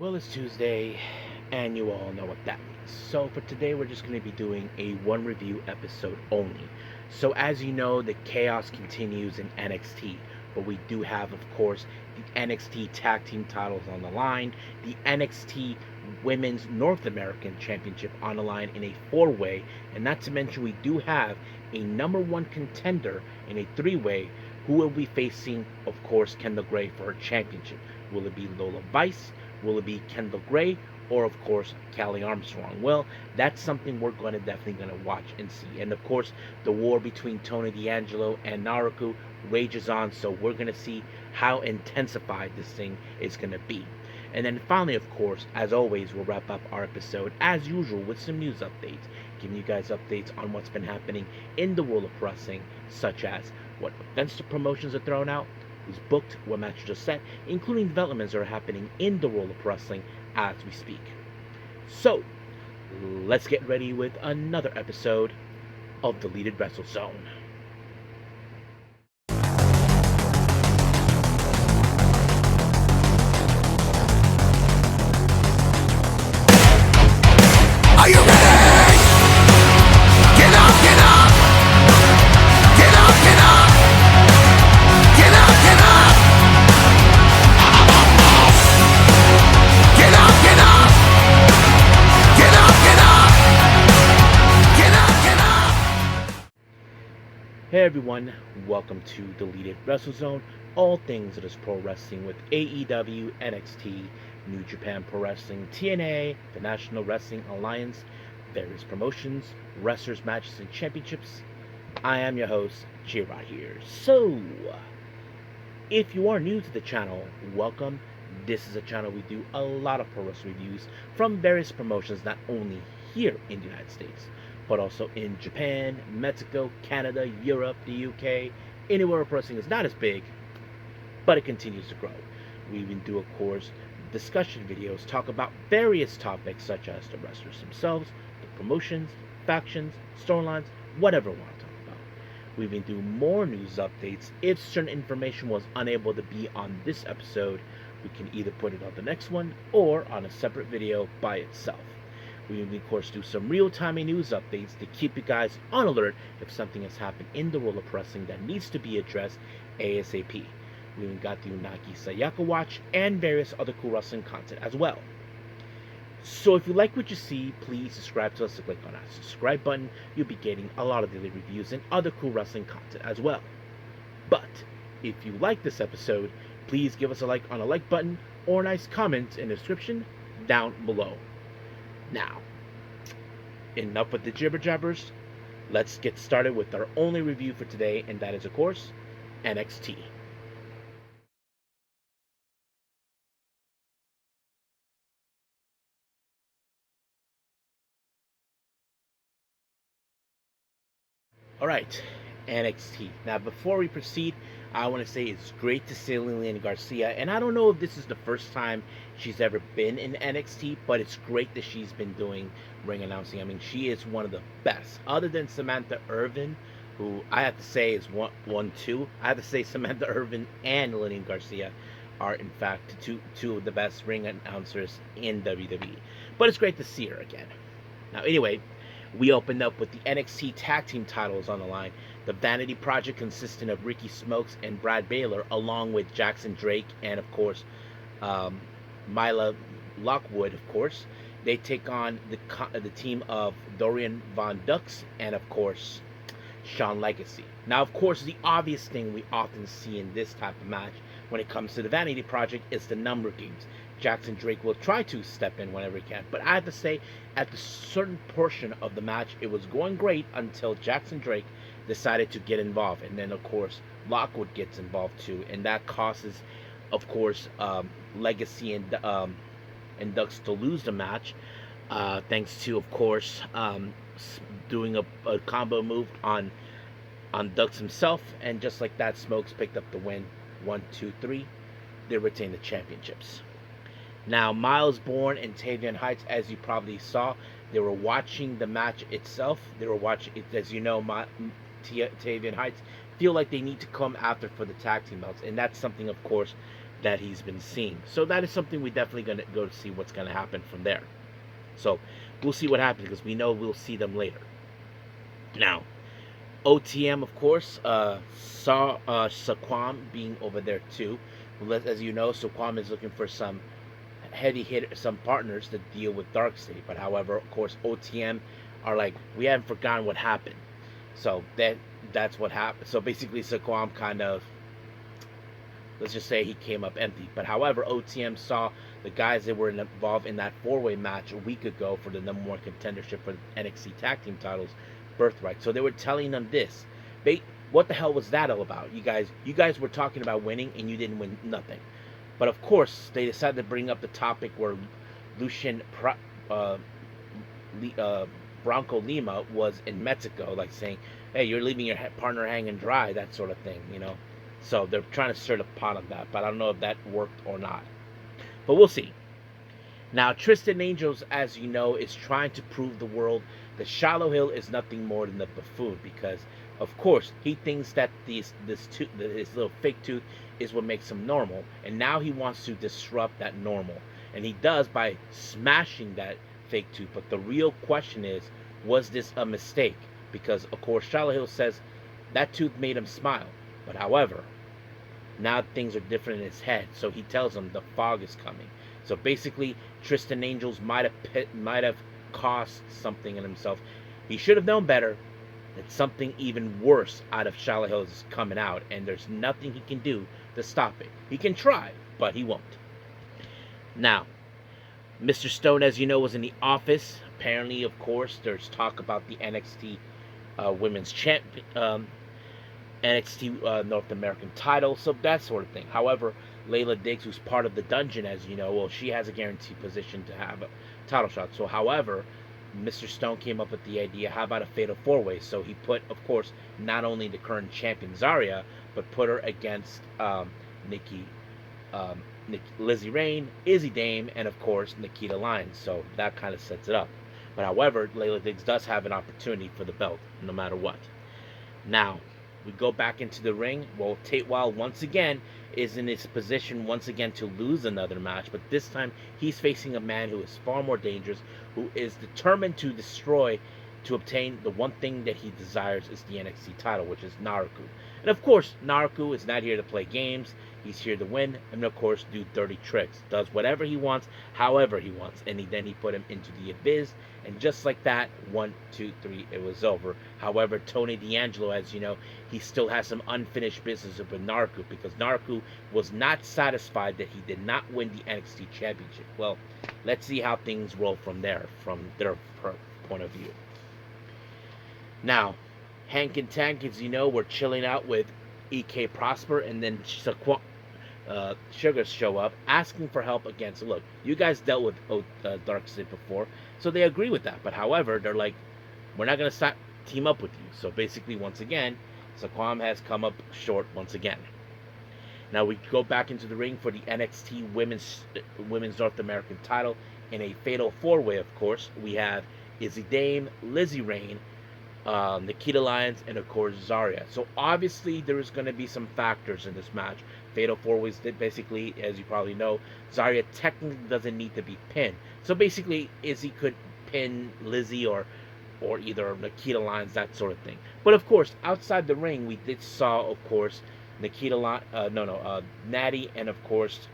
Well, it's Tuesday, and you all know what that means. So, for today, we're just going to be doing a one review episode only. So, as you know, the chaos continues in NXT, but we do have, of course, the NXT Tag Team titles on the line, the NXT Women's North American Championship on the line in a four-way, and not to mention, we do have a number one contender in a three-way who will be facing, of course, Kendall Gray for her championship. Will it be Lola Vice? Will it be Kendall Gray? Or, of course, Callie Armstrong? Well, that's something we're definitely going to watch and see. And, of course, the war between Tony D'Angelo and Naruku rages on, so we're going to see how intensified this thing is going to be. And then finally, of course, as always, we'll wrap up our episode, as usual, with some news updates, giving you guys updates on what's been happening in the world of wrestling, such as what events the promotions are throwing out, who's booked, what matches are set, including developments that are happening in the world of wrestling as we speak. So, let's get ready with another episode of Deleted Wrestle Zone. Are you ready? Get up, get up! Get up, get up! Get up, get up! Get up, get up! Get up, get up! Get up, get up! Hey everyone, welcome to Deleted Wrestle Zone, all things that is pro wrestling with AEW, NXT, New Japan Pro Wrestling, TNA, the National Wrestling Alliance, various promotions, wrestlers, matches, and championships. I am your host, Jarrett here. So, if you are new to the channel, welcome. This is a channel we do a lot of pro wrestling reviews from various promotions, not only here in the United States, but also in Japan, Mexico, Canada, Europe, the UK, anywhere pro wrestling is not as big, but it continues to grow. We even do, of course, discussion videos, talk about various topics such as the wrestlers themselves, the promotions, factions, storylines, whatever we want to talk about. We even do more news updates. If certain information was unable to be on this episode, we can either put it on the next one or on a separate video by itself. We even, of course, do some real-time news updates to keep you guys on alert if something has happened in the world of wrestling that needs to be addressed ASAP. We even got the Unagi Sayaka Watch and various other cool wrestling content as well. So if you like what you see, please subscribe to us and click on that subscribe button. You'll be getting a lot of daily reviews and other cool wrestling content as well. But if you like this episode, please give us a like on the like button or a nice comment in the description down below. Now, enough with the jibber jabbers. Let's get started with our only review for today, and that is, of course, NXT. Alright, NXT. Now, before we proceed, I want to say it's great to see Lillian Garcia, and I don't know if this is the first time she's ever been in NXT, but it's great that she's been doing ring announcing. I mean, she is one of the best. Other than Samantha Irvin, who I have to say is two. I have to say Samantha Irvin and Lillian Garcia are, in fact, two of the best ring announcers in WWE. But it's great to see her again. Now, anyway, we opened up with the NXT Tag Team titles on the line. The Vanity Project, consisting of Ricky Smokes and Brad Baylor, along with Jackson Drake and, of course, Mila Lockwood, of course. They take on the team of Dorian Von Dux and, of course, Shawn Legacy. Now, of course, the obvious thing we often see in this type of match when it comes to the Vanity Project is the number games. Jackson Drake will try to step in whenever he can, but I have to say, at the certain portion of the match, it was going great until Jackson Drake decided to get involved, and then, of course, Lockwood gets involved too, and that causes, of course, Legacy and Dux to lose the match, thanks to, of course, doing a combo move on Dux himself, and just like that, Smokes picked up the win. 1, 2, 3. They retain the championships. Now, Miles Bourne and Tavion Heights, as you probably saw, they were watching the match itself. They were watching it, as you know, Tavion Heights feel like they need to come after for the tag team belts, and that's something, of course, that he's been seeing. So that is something we definitely going to go to see what's going to happen from there. So we'll see what happens because we know we'll see them later. Now, OTM, of course, saw Saquam being over there too. As you know, Saquam is looking for some heavy hit, some partners to deal with Darkseid. But however, of course, OTM are like, we haven't forgotten what happened. So that's what happened. So basically, Saquam kind of, let's just say he came up empty. But however, OTM saw the guys that were involved in that four-way match a week ago for the number one contendership for NXT Tag Team titles, Birthright. So they were telling them this. What the hell was that all about? You guys were talking about winning and you didn't win nothing. But of course, they decided to bring up the topic where Lucien Bronco Lima was in Mexico, like saying, "Hey, you're leaving your partner hanging dry," that sort of thing, you know. So they're trying to stir the pot on that, but I don't know if that worked or not. But we'll see. Now, Tristan Angels, as you know, is trying to prove the world that Shallow Hill is nothing more than a buffoon because, of course, he thinks that his little fake tooth is what makes him normal, and now he wants to disrupt that normal, and he does by smashing that fake tooth. But the real question is, was this a mistake? Because, of course, Shallow Hill says that tooth made him smile, but however, now things are different in his head, so he tells him the fog is coming. So basically, Tristan Angels might have cost something in himself. He should have known better that something even worse out of Shallow Hill is coming out, and there's nothing he can do to stop it. He can try, but he won't. Now, Mr. Stone, as you know, was in the office. Apparently, of course, there's talk about the NXT Women's NXT North American title, so that sort of thing. However, Layla Diggs, who's part of the dungeon, as you know, well, she has a guaranteed position to have a title shot. So, however, Mr. Stone came up with the idea, how about a fatal four-way? So he put, of course, not only the current champion Zarya, but put her against Lizzie Rain, Izzy Dame, and of course Nikita Lyons. So that kind of sets it up. But however, Layla Diggs does have an opportunity for the belt, no matter what. Now, we go back into the ring. Well, Tate Wild once again is in his position once again to lose another match, but this time he's facing a man who is far more dangerous, who is determined to obtain the one thing that he desires is the NXT title, which is Naruku. And of course, Naruku is not here to play games. He's here to win and, of course, do dirty tricks. Does whatever he wants, however he wants. And then he put him into the Abyss. And just like that, 1, 2, 3, it was over. However, Tony D'Angelo, as you know, he still has some unfinished business with Naruku because Naruku was not satisfied that he did not win the NXT Championship. Well, let's see how things roll from there, from their point of view. Now, Hank and Tank, as you know, were chilling out with EK Prosper, and then Sugar show up asking for help against. Look, you guys dealt with Darkseid before, so they agree with that. But however, they're like, we're not going to team up with you. So basically, once again, Saquam has come up short once again. Now we go back into the ring for the NXT Women's North American title in a fatal four-way. Of course, we have Izzy Dame, Lizzie Rain, Nikita Lyons, and of course Zarya. So obviously there is going to be some factors in this match. Fatal four-ways, basically, as you probably know, Zarya technically doesn't need to be pinned. So basically, Izzy could pin Lizzie or either Nikita Lyons, that sort of thing. But of course, outside the ring, we did saw, of course, Natty, and of course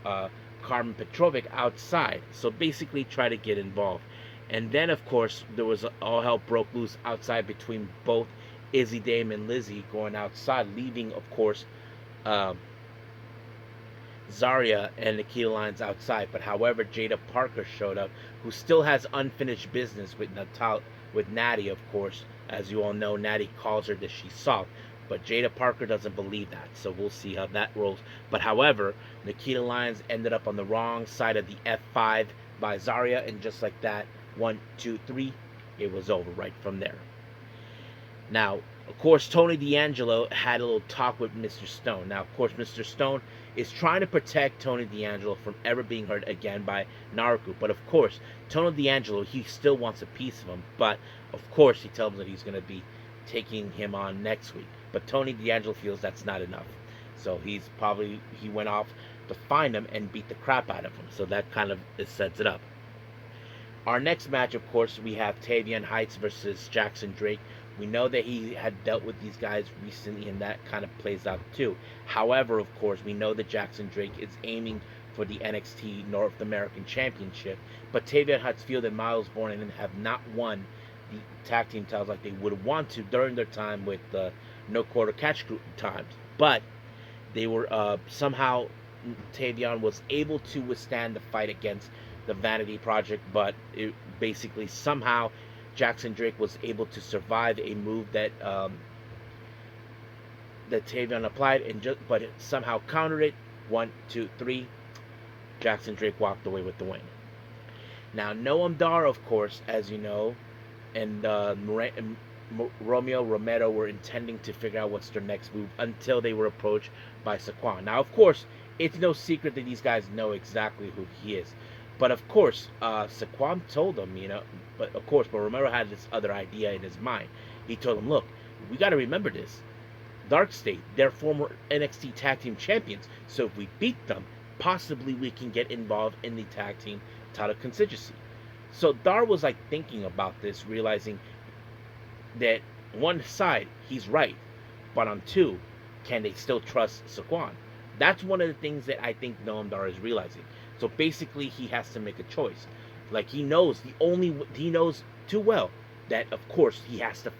Carmen Petrovic outside. So basically, try to get involved. And then, of course, there was all hell broke loose outside between both Izzy Dame and Lizzie going outside, leaving, of course, Zarya and Nikita Lyons outside. But however, Jada Parker showed up, who still has unfinished business with Natty, of course. As you all know, Natty calls her that she's soft. But Jada Parker doesn't believe that, so we'll see how that rolls. But however, Nikita Lyons ended up on the wrong side of the F5 by Zarya, and just like that, 1, 2, 3, it was over right from there. Now, of course, Tony D'Angelo had a little talk with Mr. Stone. Now, of course, Mr. Stone is trying to protect Tony D'Angelo from ever being hurt again by Naruku. But of course, Tony D'Angelo, he still wants a piece of him. But of course, he tells him that he's going to be taking him on next week. But Tony D'Angelo feels that's not enough. So he went off to find him and beat the crap out of him. So that kind of sets it up. Our next match, of course, we have Tavion Heights versus Jackson Drake. We know that he had dealt with these guys recently, and that kind of plays out too. However, of course, we know that Jackson Drake is aiming for the NXT North American Championship, but Tavion Heights feel that Miles Bourne and have not won the tag team titles like they would want to during their time with the No Quarter Catch Group times. But they were somehow Tavion was able to withstand the fight against the Vanity Project, but it basically somehow Jackson Drake was able to survive a move that that Tavion applied, but it somehow countered it. 1, 2, 3. Jackson Drake walked away with the win. Now Noam Dar, of course, as you know, and Romeo Romero were intending to figure out what's their next move until they were approached by Saquon. Now, of course, it's no secret that these guys know exactly who he is. But of course, Saquon told them, but Romero had this other idea in his mind. He told them, look, we got to remember this. Dark State, they're former NXT Tag Team champions. So if we beat them, possibly we can get involved in the tag team title constituency. So Dar was like thinking about this, realizing that one side, he's right. But on two, can they still trust Saquon? That's one of the things that I think Noam Dar is realizing. So basically, he has to make a choice. Like he knows too well that of course he has to.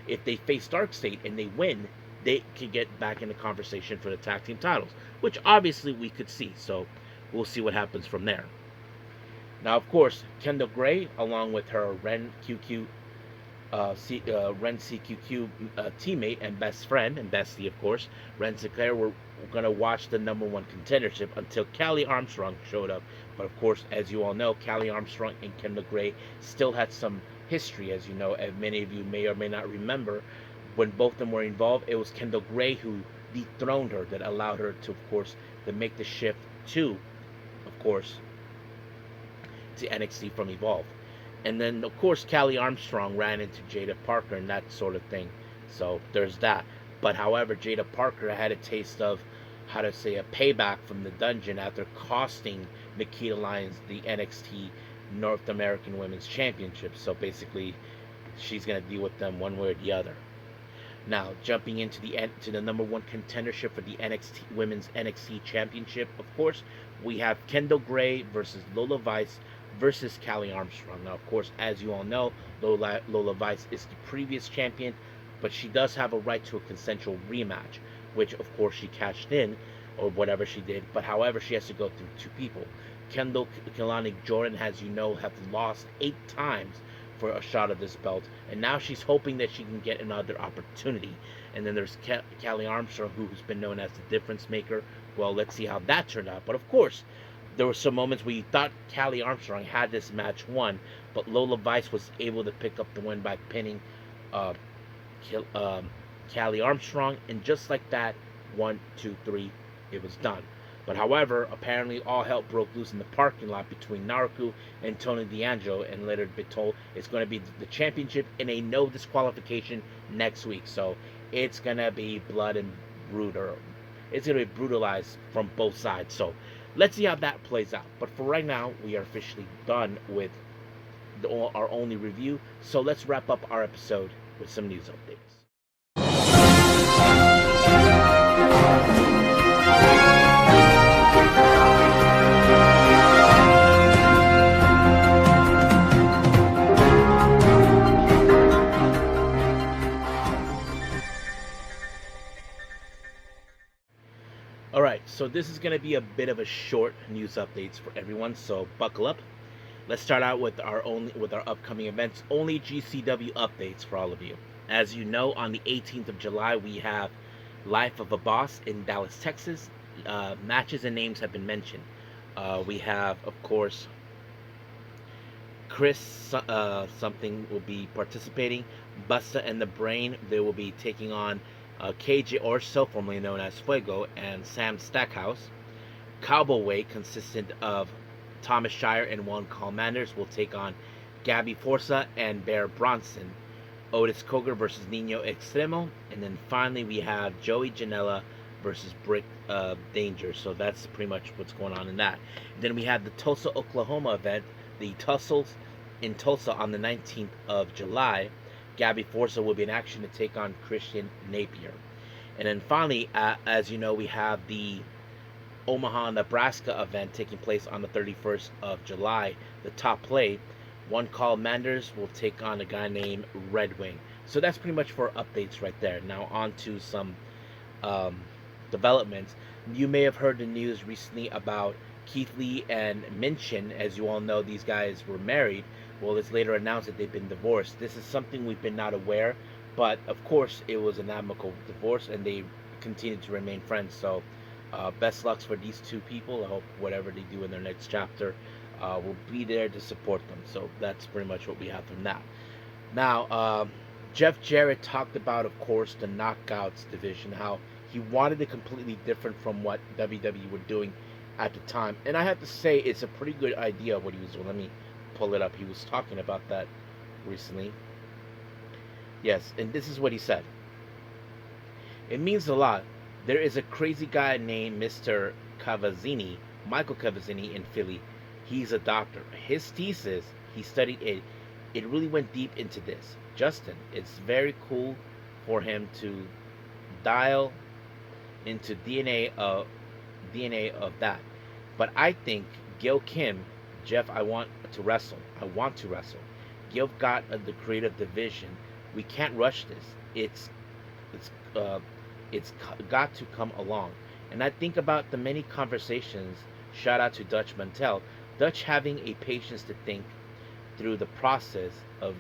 If they face Dark State and they win, they can get back in the conversation for the tag team titles, which obviously we could see. So we'll see what happens from there. Now, of course, Kendall Gray, along with her Ren CQQ teammate and best friend and bestie, of course, Ren Sinclair, were going to watch the #1 contendership until Callie Armstrong showed up. But of course, as you all know, Callie Armstrong and Kendall Gray still had some history, as you know, and many of you may or may not remember. When both of them were involved, it was Kendall Gray who dethroned her, that allowed her to, of course, to make the shift to, of course, to NXT from Evolve. And then, of course, Callie Armstrong ran into Jada Parker and that sort of thing. So there's that. But however, Jada Parker had a taste of, how to say, a payback from the dungeon after costing Nikita Lyons the NXT North American Women's Championship. So basically, she's going to deal with them one way or the other. Now, jumping into the #1 contendership for the NXT Women's NXT Championship, of course, we have Kendall Gray versus Lola Vice versus Callie Armstrong. Now, of course, as you all know, Lola Vice is the previous champion, but she does have a right to a consensual rematch, which, of course, she cashed in, or whatever she did. But, however, she has to go through two people. Kendall Kilani Jordan, as you know, have lost 8 times for a shot of this belt, and now she's hoping that she can get another opportunity. And then there's Callie Armstrong, who's been known as the difference maker. Well, let's see how that turned out. But, of course, there were some moments where you thought Callie Armstrong had this match won, but Lola Vice was able to pick up the win by pinning Callie Armstrong, and just like that, 1, 2, 3, it was done. But however, apparently all hell broke loose in the parking lot between Naruku and Tony D'Angelo, and later been told it's going to be the championship in a no disqualification next week. So it's going to be blood and brutal. It's going to be brutalized from both sides. So let's see how that plays out. But for right now, we are officially done with our only review. So let's wrap up our episode with some news updates. Alright, so this is going to be a bit of a short news updates for everyone, so buckle up. Let's start out with our upcoming events, only GCW updates for all of you. As you know, on the 18th of July, we have Life of a Boss in Dallas, Texas. Matches and names have been mentioned. We have, of course, Chris something will be participating. Busta and the Brain, they will be taking on KJ Orso, formerly known as Fuego, and Sam Stackhouse. Cowboy Way, consistent of Thomas Shire and Juan Calmanders, will take on Gabby Forza and Bear Bronson. Otis Cogar versus Nino Extremo. And then finally we have Joey Janela versus Britt danger. So that's pretty much what's going on in that. Then we have the Tulsa, Oklahoma event, the Tussles in Tulsa on the 19th of July. Gabby Forza will be in action to take on Christian Napier. And then finally, as you know, we have the Omaha, Nebraska event taking place on the 31st of July. The top play, one call Manders will take on a guy named Red Wing. So that's pretty much for updates right there. Now on to some developments. You may have heard the news recently about Keith Lee and Michin. As you all know, these guys were married. Well, it's later announced that they've been divorced. This is something we've been not aware, but of course it was an amicable divorce and they continue to remain friends. So best lucks for these two people. I hope whatever they do in their next chapter will be there to support them. So that's pretty much what we have from that. Now, Jeff Jarrett talked about, of course, the Knockouts division, how he wanted it completely different from what WWE were doing at the time. And I have to say, it's a pretty good idea of what he was doing. Let me pull it up. He was talking about that recently. Yes, and this is what he said. It means a lot. There is a crazy guy named Mr. Cavazzini, Michael Cavazzini in Philly. He's a doctor. His thesis, he studied it. It really went deep into this. Justin, it's very cool for him to dial into DNA of that. But I think Gil Kim, Jeff, I want to wrestle. Gil got the creative division. We can't rush this. It's got to come along. And I think about the many conversations. Shout out to Dutch Mantel. Dutch having a patience to think through the process of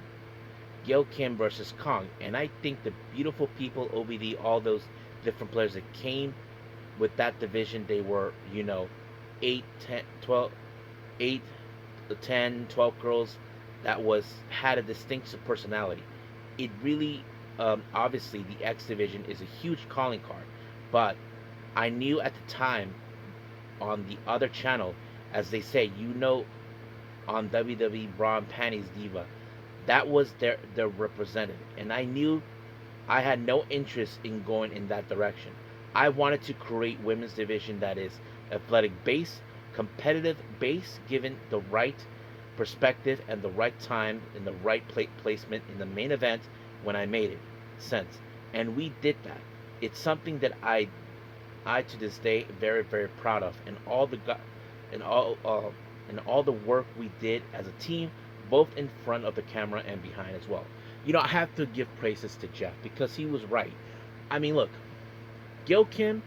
Gil Kim versus Kong. And I think the beautiful people, OBD, all those different players that came with that division, they were, 8, 10, 12, 8, 10, 12 girls that had a distinctive personality. It really, obviously, the X division is a huge calling card. But I knew at the time on the other channel, as they say, on WWE Bra and Panties Diva, that was their representative. And I knew I had no interest in going in that direction. I wanted to create women's division that is athletic base, competitive base, given the right perspective and the right time and the right placement in the main event when I made it sense. And we did that. It's something that I to this day very, very proud of, and all the work we did as a team, both in front of the camera and behind as well. I have to give praises to Jeff because he was right. I mean, look, Gil Kim,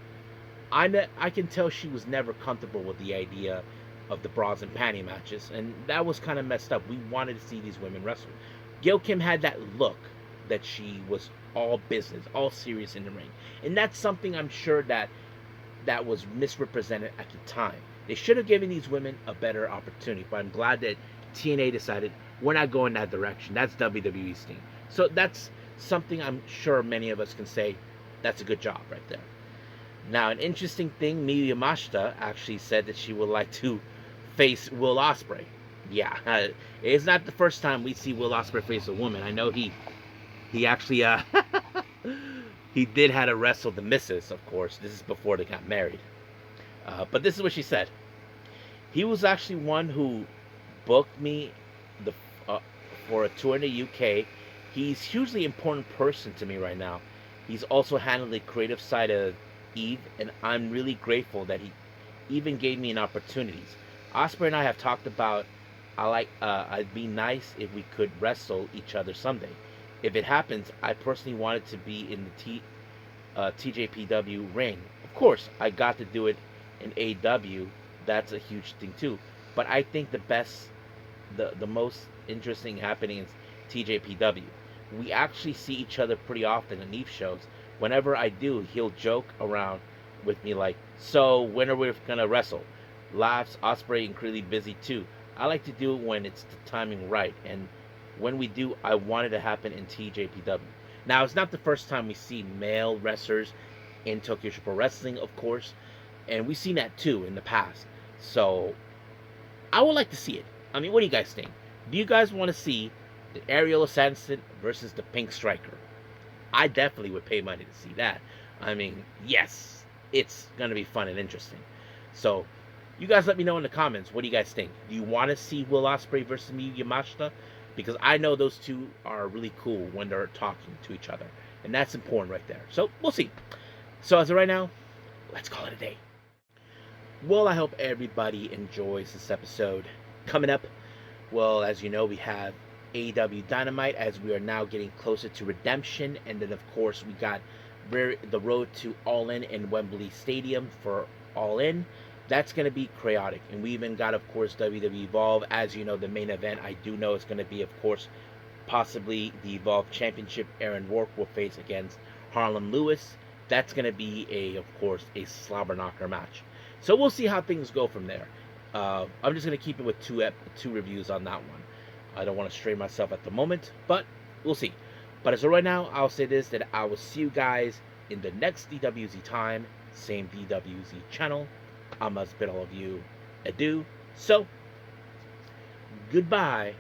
I can tell she was never comfortable with the idea of the bras and panty matches, and that was kind of messed up. We wanted to see these women wrestle. Gil Kim had that look that she was all business, all serious in the ring, and that's something I'm sure that was misrepresented at the time. They should have given these women a better opportunity, but I'm glad that TNA decided we're not going that direction. That's WWE's thing. So that's something I'm sure many of us can say that's a good job right there. Now, an interesting thing, Mayu Yamashita actually said that she would like to face Will Ospreay. Yeah, it's not the first time we see Will Ospreay face a woman. I know he actually he did have to wrestle the missus, of course. This is before they got married. But this is what she said. He was actually one who booked me for a tour in the UK. He's a hugely important person to me right now. He's also handled the creative side of Eve, and I'm really grateful that he even gave me an opportunities. Ospreay and I have talked about I'd be nice if we could wrestle each other someday. If it happens, I personally wanted to be in the TJPW ring. Of course, I got to do it in AEW. That's a huge thing too. But I think the most interesting happening is TJPW. We actually see each other pretty often in Eve shows. Whenever I do, he'll joke around with me like, so when are we gonna wrestle? Laughs. Ospreay incredibly busy too. I like to do it when it's the timing right, and when we do, I want it to happen in TJPW. Now, it's not the first time we see male wrestlers in Tokyo Pro Wrestling, of course, and we've seen that too in the past. So I would like to see it. I mean, what do you guys think? Do you guys want to see the Ariel Assassin versus the Pink Striker? I definitely would pay money to see that. I mean, yes. it's going to be fun and interesting. So, you guys let me know in the comments, what do you guys think? Do you want to see Will Ospreay versus Mayu Yamashita? Because I know those two are really cool when they're talking to each other. And that's important right there. So, we'll see. So, as of right now, let's call it a day. Well, I hope everybody enjoys this episode. Coming up, well, as you know, we have AEW Dynamite, as we are now getting closer to Redemption. And then, of course, we got the road to All In Wembley Stadium for All In. That's going to be chaotic. And we even got, of course, WWE Evolve. As you know, the main event, I do know it's going to be, of course, possibly the Evolve Championship. Aaron Rourke will face against Harlan Lewis. That's going to be, of course, a slobber knocker match. So we'll see how things go from there. I'm just going to keep it with two reviews on that one. I don't want to stray myself at the moment, but we'll see. But as of right now, I'll say this, that I will see you guys in the next DWZ time, same DWZ channel. I must bid all of you adieu. So, goodbye,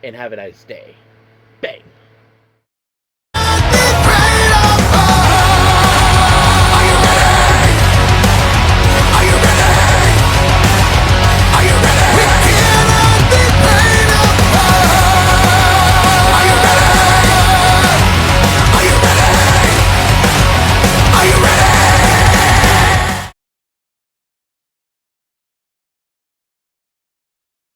and have a nice day. Bang.